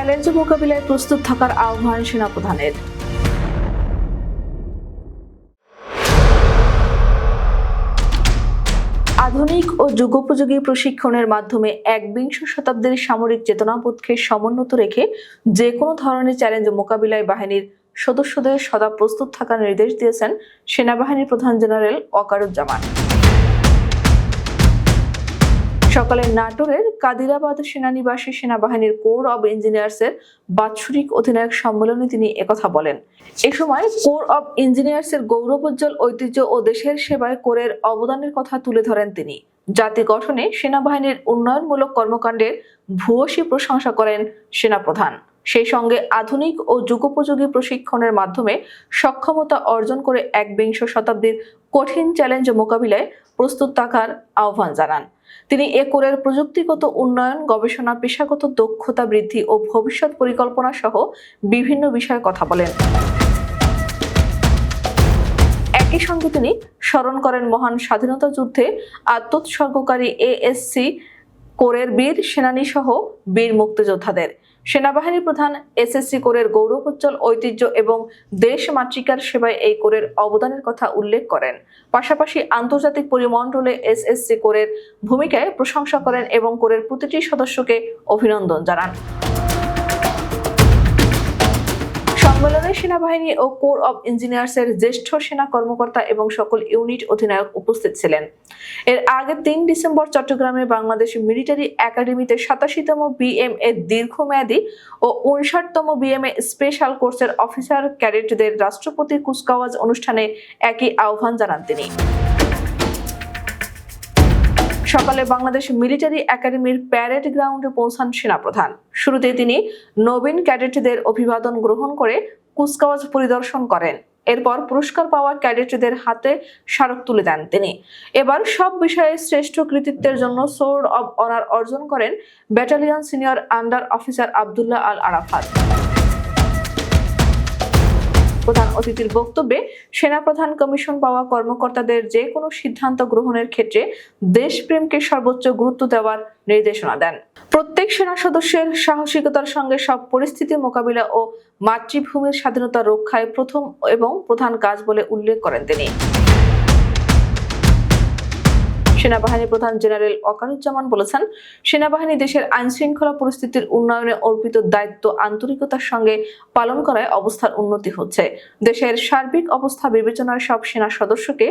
Challenge মোকাবিলায় প্রস্তুত থাকার আহ্বান সেনাপ্রধানের। আধুনিক ও যুগোপযোগী প্রশিক্ষণের মাধ্যমে একবিংশ শতাব্দীর সামরিক চেতনাবোধকে সমুন্নত রেখে যে কোনো ধরনের চ্যালেঞ্জ মোকাবিলায় বাহিনীর সদস্যদের সদা প্রস্তুত থাকার নির্দেশ দিয়েছেন সেনাবাহিনীর প্রধান জেনারেল ওয়াকারুজ্জামান। সকালে নাটোরের কাদিরাবাদ সেনানিবাসে সেনাবাহিনীর কোর অব ইঞ্জিনিয়ার্সের বাৎসরিক অধিনায়ক সম্মেলনে তিনি একথা বলেন। এ সময় কোর অব ইঞ্জিনিয়ার্সের গৌরবোজ্জ্বল ঐতিহ্য ও দেশের সেবায় কোরের অবদানের কথা তুলে ধরেন তিনি। জাতি গঠনে সেনাবাহিনীর উন্নয়নমূলক কর্মকাণ্ডের ভূয়সী প্রশংসা করেন সেনাপ্রধান। সেই সঙ্গে আধুনিক ও যুগোপযোগী প্রশিক্ষণের মাধ্যমে সক্ষমতা অর্জন করে একবিংশ শতাব্দীর কঠিন চ্যালেঞ্জ মোকাবিলায় প্রস্তুত থাকার আহ্বান জানান। তিনি এ কোরের প্রযুক্তিগত উন্নয়ন, গবেষণা, পেশাগত দক্ষতা বৃদ্ধি ও ভবিষ্যৎ পরিকল্পনা সহ বিভিন্ন বিষয়ে কথা বলেন। একই সঙ্গে তিনি স্মরণ করেন মহান স্বাধীনতা যুদ্ধে আত্মোৎসর্গকারী এএসসি কোরের বীর সেনানী সহ বীর মুক্তিযোদ্ধাদের। সেনাবাহিনী প্রধান এসএসসি কোরের গৌরবোজ্জ্বল ঐতিহ্য এবং দেশ মাতৃকার সেবায় এই কোরের অবদানের কথা উল্লেখ করেন। পাশাপাশি আন্তর্জাতিক পরিমণ্ডলে এসএসসি কোরের ভূমিকায় প্রশংসা করেন এবং কোরের প্রতিটি সদস্যকে অভিনন্দন জানান। সম্মেলনে সেনাবাহিনী ও কোর অব ইঞ্জিনিয়ার্সের জ্যেষ্ঠ সেনা কর্মকর্তা এবং সকল ইউনিট অধিনায়ক উপস্থিত ছিলেন। এর আগে ৩ ডিসেম্বর চট্টগ্রামে বাংলাদেশ মিলিটারি একাডেমিতে ৮৭তম বিএমএ দীর্ঘমেয়াদী ও ৫৯তম বিএমএ স্পেশাল কোর্সের অফিসার ক্যাডেটদের রাষ্ট্রপতির কুচকাওয়াজ অনুষ্ঠানে একই আহ্বান জানান তিনি। সকালে বাংলাদেশ মিলিটারি একাডেমির প্যারেড গ্রাউন্ডে পৌঁছান সেনাপ্রধান। শুরুতে তিনি নবীন ক্যাডেটদের অভিবাদন গ্রহণ করে কুচকাওয়াজ পরিদর্শন করেন। এরপর পুরস্কার পাওয়া ক্যাডেটদের হাতে স্মারক তুলে দেন তিনি। এবার সব বিষয়ে শ্রেষ্ঠ কৃতিত্বের জন্য সোর্ড অব অনার অর্জন করেন battalion senior under officer Abdullah Al Arafat. প্রধান অতিথির বক্তব্যে সেনাপ্রধান কমিশন পাওয়া কর্মকর্তাদের যে কোনো সিদ্ধান্ত গ্রহণের ক্ষেত্রে দেশপ্রেমকে সর্বোচ্চ গুরুত্ব দেওয়ার নির্দেশনা দেন। প্রত্যেক সেনা সদস্যের সাহসিকতার সঙ্গে সব পরিস্থিতি মোকাবিলা ও মাতৃভূমির স্বাধীনতা রক্ষায় প্রথম এবং প্রধান কাজ বলে উল্লেখ করেন তিনি। সেনাবাহিনী প্রধান জেনারেল ওয়াকারুজ্জামান বলেছেন, সেনাবাহিনী দেশের আইনশৃঙ্খলা পরিস্থিতির উন্নয়নে অর্পিত দায়িত্ব আন্তরিকতার সঙ্গে পালন করায় অবস্থার উন্নতি হচ্ছে। দেশের সার্বিক অবস্থা বিবেচনায় সব সেনা সদস্যকে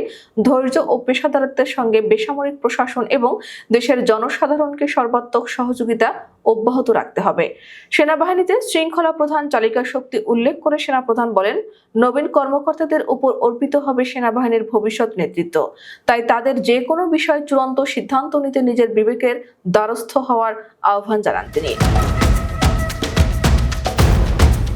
ধৈর্য ও পেশাদারিত্বের সঙ্গে বেসামরিক প্রশাসন এবং দেশের জনসাধারণকে সর্বাত্মক সহযোগিতা অব্যাহত রাখতে হবে। সেনাবাহিনীতে শৃঙ্খলা প্রধান চালিকা শক্তি উল্লেখ করে সেনাপ্রধান বলেন, নবীন কর্মকর্তাদের উপর অর্পিত হবে সেনাবাহিনীর ভবিষ্যৎ নেতৃত্ব। তাই তাদের যে কোনো বিষয় চূড়ান্ত সিদ্ধান্ত নিতে নিজের বিবেকের দ্বারস্থ হওয়ার আহ্বান জানান তিনি।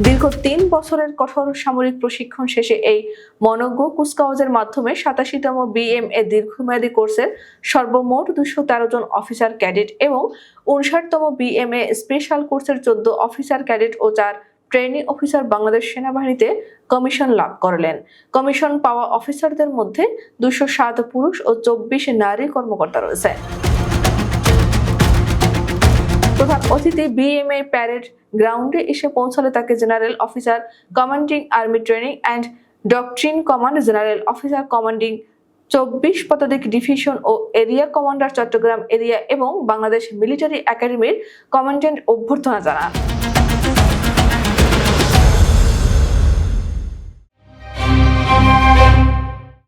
দীর্ঘ ৩ বছরের কঠোর সামরিক প্রশিক্ষণ শেষে এই মনোজ্ঞ কুচকাওয়াজের মাধ্যমে ৮৭তম বিএমএ দীর্ঘমেয়াদী কোর্সের সর্বমোট ২১৩ জন অফিসার ক্যাডেট এবং ৫৯তম বিএমএ স্পেশাল কোর্সের ১৪ অফিসার ক্যাডেট ও ৪ ট্রেনি অফিসার বাংলাদেশ সেনাবাহিনীতে কমিশন লাভ করলেন। কমিশন পাওয়া অফিসারদের মধ্যে ২০৭ পুরুষ ও ২৪ নারী কর্মকর্তা রয়েছে। প্রধান অতিথি বিএমএ প্যারেড গ্রাউন্ডে এসে পৌঁছালে তাকে general officer commanding army training and doctrine command, general officer commanding ২৪ পদাতিক ডিভিশন ও এরিয়া কমান্ডার চট্টগ্রাম এরিয়া এবং বাংলাদেশ মিলিটারি একাডেমির কমান্ড্যান্ট অভ্যর্থনা জানান।